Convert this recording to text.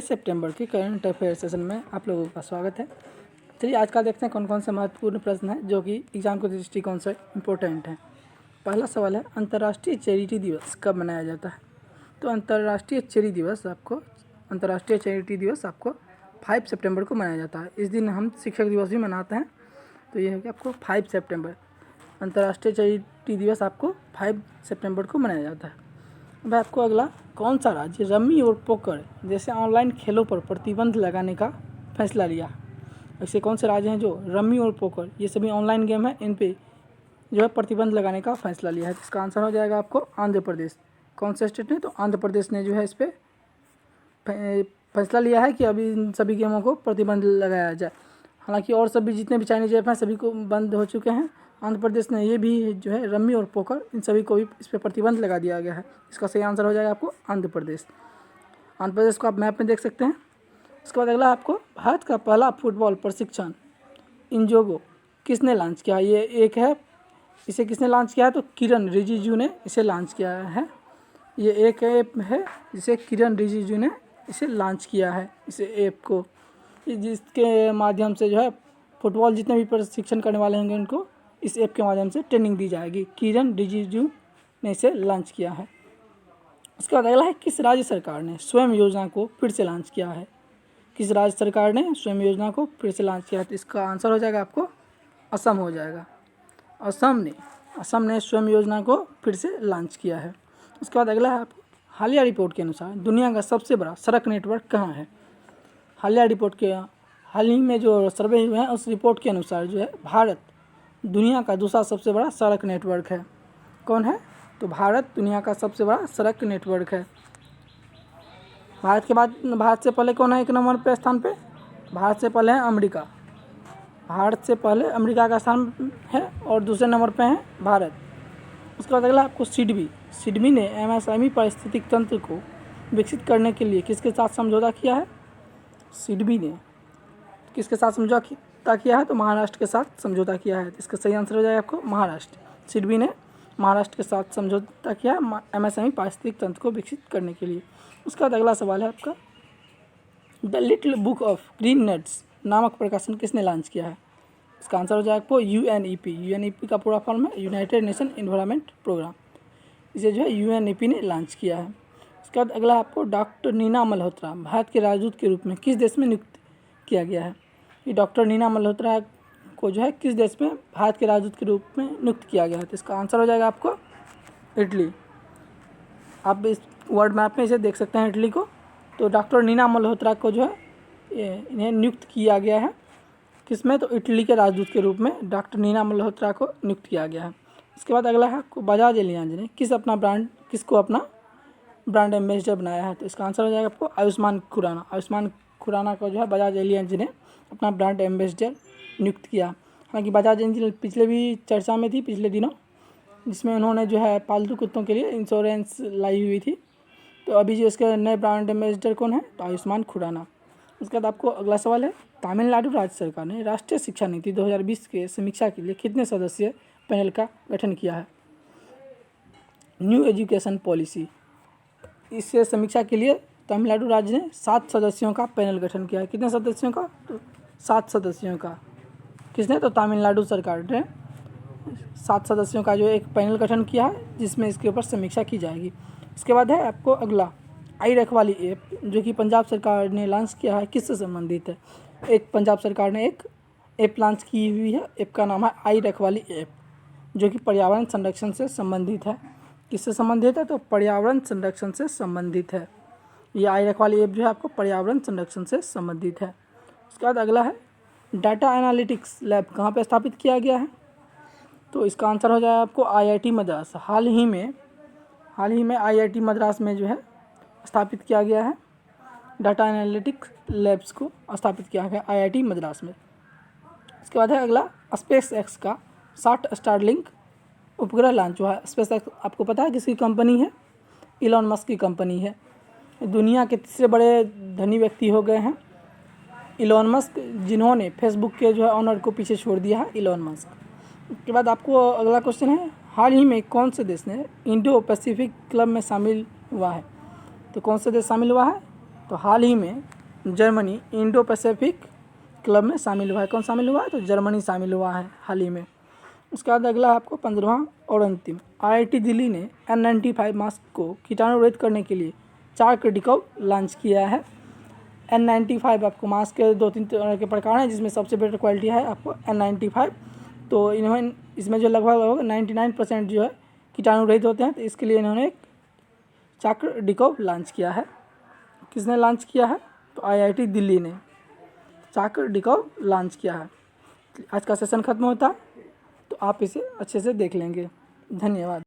सितंबर की current affair session में आप लोगों का स्वागत है। चलिए आज का देखते हैं कौन कौन से महत्वपूर्ण प्रश्न हैं जो कि एग्जाम के दृष्टिकोण से इम्पोर्टेंट हैं। पहला सवाल है, अंतर्राष्ट्रीय चैरिटी दिवस कब मनाया जाता है? तो अंतर्राष्ट्रीय चैरिटी दिवस आपको 5 सितंबर को मनाया जाता है। इस दिन हम शिक्षक दिवस भी मनाते हैं, तो ये है कि आपको 5 सितंबर अंतर्राष्ट्रीय चैरिटी दिवस आपको 5 सितंबर को मनाया जाता है। अब आपको अगला, कौन सा राज्य रम्मी और पोकर जैसे ऑनलाइन खेलों पर प्रतिबंध लगाने का फैसला लिया? ऐसे कौन से राज्य हैं जो रम्मी और पोकर, ये सभी ऑनलाइन गेम हैं, इन पे जो है प्रतिबंध लगाने का फैसला लिया है? इसका आंसर हो जाएगा आपको आंध्र प्रदेश। कौन से स्टेट ने? तो आंध्र प्रदेश ने जो है इस पर फैसला लिया है कि अभी इन सभी गेमों को प्रतिबंध लगाया जाए। हालांकि और सभी जितने भी चाइनीज ऐप हैं सभी को बंद हो चुके हैं, आंध्र प्रदेश ने ये भी जो है रम्मी और पोकर इन सभी को भी इस पर प्रतिबंध लगा दिया गया है। इसका सही आंसर हो जाएगा आपको आंध्र प्रदेश। आंध्र प्रदेश को आप मैप में देख सकते हैं। उसके बाद अगला आपको, भारत का पहला फुटबॉल प्रशिक्षण इंजोगो किसने लॉन्च किया? ये एक है, इसे किसने लॉन्च किया है? तो किरण रिजिजू ने इसे लॉन्च किया है। ये एक ऐप है जिसे किरण रिजिजू ने इसे लॉन्च किया है, इस ऐप को, जिसके माध्यम से जो है फुटबॉल जितने भी प्रशिक्षण करने वाले होंगे उनको इस ऐप के माध्यम से ट्रेनिंग दी जाएगी। किरण रिजिजू ने इसे लॉन्च किया है। उसके बाद अगला है, किस राज्य सरकार ने स्वयं योजना को फिर से लॉन्च किया है? किस राज्य सरकार ने स्वयं योजना को फिर से लॉन्च किया है? तो इसका आंसर हो जाएगा आपको असम हो जाएगा। असम ने स्वयं योजना को फिर से लॉन्च किया है। उसके बाद अगला है, आपको हालिया रिपोर्ट के अनुसार दुनिया का सबसे बड़ा सड़क नेटवर्क कहाँ है? हालिया रिपोर्ट के हाल ही में जो सर्वे हुए हैं उस रिपोर्ट के अनुसार जो है भारत दुनिया का दूसरा सबसे बड़ा सड़क नेटवर्क है। कौन है? तो भारत दुनिया का सबसे बड़ा सड़क नेटवर्क है। भारत के बाद, भारत से पहले कौन है एक नंबर पे स्थान पे? भारत से पहले है अमेरिका। भारत से पहले अमेरिका का स्थान है और दूसरे नंबर पे है भारत। उसके बाद अगला आपको सिडबी ने एमएसएमई पारिस्थितिक तंत्र को विकसित करने के लिए किसके साथ समझौता किया है? सिडबी ने किसके साथ समझौता किया है? तो महाराष्ट्र के साथ समझौता किया है। इसका सही आंसर हो जाएगा आपको महाराष्ट्र। सिडबी ने महाराष्ट्र के साथ समझौता किया एमएसएमई पारिस्थितिक तंत्र को विकसित करने के लिए। उसके बाद अगला सवाल है आपका, the little book of green nuts नामक प्रकाशन किसने लॉन्च किया है? इसका आंसर हो जाएगा आपको यूएनईपी का पूरा फॉर्म है यूनाइटेड नेशन एनवायरनमेंट प्रोग्राम। इसे जो है यूएनईपी ने लॉन्च किया है। उसके बाद अगला आपको, डॉक्टर नीना मल्होत्रा भारत के राजदूत के रूप में किस देश में नियुक्त किया गया है? ये डॉक्टर नीना मल्होत्रा को जो है किस देश में भारत के राजदूत के रूप में नियुक्त किया गया है? तो इसका आंसर हो जाएगा आपको इटली। आप इस वर्ल्ड मैप में इसे देख सकते हैं इटली को। तो डॉक्टर नीना मल्होत्रा को जो है इन्हें नियुक्त किया गया है किसमें? तो इटली के राजदूत के रूप में डॉक्टर नीना मल्होत्रा को नियुक्त किया गया है। इसके बाद अगला है आपको, बजाज एलियांज ने किसको अपना ब्रांड एम्बेसडर बनाया है? तो इसका आंसर हो जाएगा आपको आयुष्मान खुराना। आयुष्मान खुराना को जो है बजाज एलियांज ने अपना ब्रांड एम्बेसडर नियुक्त किया। हालांकि बजाज एलियांज पिछले भी चर्चा में थी पिछले दिनों, जिसमें उन्होंने जो है पालतू कुत्तों के लिए इंश्योरेंस लाई हुई थी। तो अभी जो इसके नए ब्रांड एम्बेसडर कौन है? तो आयुष्मान खुराना। उसके बाद आपको अगला सवाल है, तमिलनाडु राज्य सरकार ने राष्ट्रीय शिक्षा नीति 2020 के समीक्षा के लिए कितने सदस्यीय पैनल का गठन किया है? न्यू एजुकेशन पॉलिसी, इससे समीक्षा के लिए तमिलनाडु राज्य ने 7 सदस्यों का पैनल गठन किया है। कितने सदस्यों का? तो 7 सदस्यों का। किसने? तो तमिलनाडु सरकार ने 7 सदस्यों का जो एक पैनल गठन किया है जिसमें इसके ऊपर समीक्षा की जाएगी। इसके बाद है आपको अगला, आई रखवाली ऐप जो कि पंजाब सरकार ने लॉन्च किया है, किससे संबंधित है? एक पंजाब सरकार ने एक ऐप लॉन्च की हुई है, ऐप का नाम है आई रखवाली ऐप, जो कि पर्यावरण संरक्षण से संबंधित है। किससे संबंधित है? तो पर्यावरण संरक्षण से संबंधित है। ये आई रखवाली ऐप जो है आपको पर्यावरण संरक्षण से संबंधित है। उसके बाद अगला है, डाटा एनालिटिक्स लैब कहाँ पे स्थापित किया गया है? तो इसका आंसर हो जाएगा आपको आईआईटी मद्रास। हाल ही में आईआईटी मद्रास में जो है स्थापित किया गया है, डाटा एनालिटिक्स लैब्स को स्थापित किया गया आईआईटी मद्रास में। इसके बाद है अगला, स्पेस एक्स का 60 स्टारलिंक उपग्रह लॉन्च हुआ है। स्पेस एक्स आपको पता है किसकी कंपनी है? इलॉन मस्क की कंपनी है। दुनिया के तीसरे बड़े धनी व्यक्ति हो गए हैं इलॉन मस्क, जिन्होंने फेसबुक के जो है ऑनर को पीछे छोड़ दिया है इलॉन मस्क। उसके बाद आपको अगला क्वेश्चन है, हाल ही में कौन से देश ने इंडो पैसिफिक क्लब में शामिल हुआ है? तो कौन सा देश शामिल हुआ है? तो हाल ही में जर्मनी इंडो पैसिफिक क्लब में शामिल हुआ है। कौन शामिल हुआ है? तो जर्मनी शामिल हुआ है हाल ही में। उसके बाद अगला है आपको 15वां और अंतिम, IIT दिल्ली ने N95 मास्क को कीटाणु रहित करने के लिए 4 क्रिटिकल लॉन्च किया है। N95 आपको मास्क के 2-3 तरह के प्रकार हैं, जिसमें सबसे बेटर क्वालिटी है आपको N95। तो इन्होंने इसमें जो लगभग 99% जो है कीटाणु रहित होते हैं, तो इसके लिए इन्होंने एक 4 क्रिटिकल लॉन्च किया है। किसने लॉन्च किया है? तो IIT दिल्ली ने 4 क्रिटिकल लॉन्च किया है। आज का सेशन खत्म होता है, तो आप इसे अच्छे से देख लेंगे। धन्यवाद।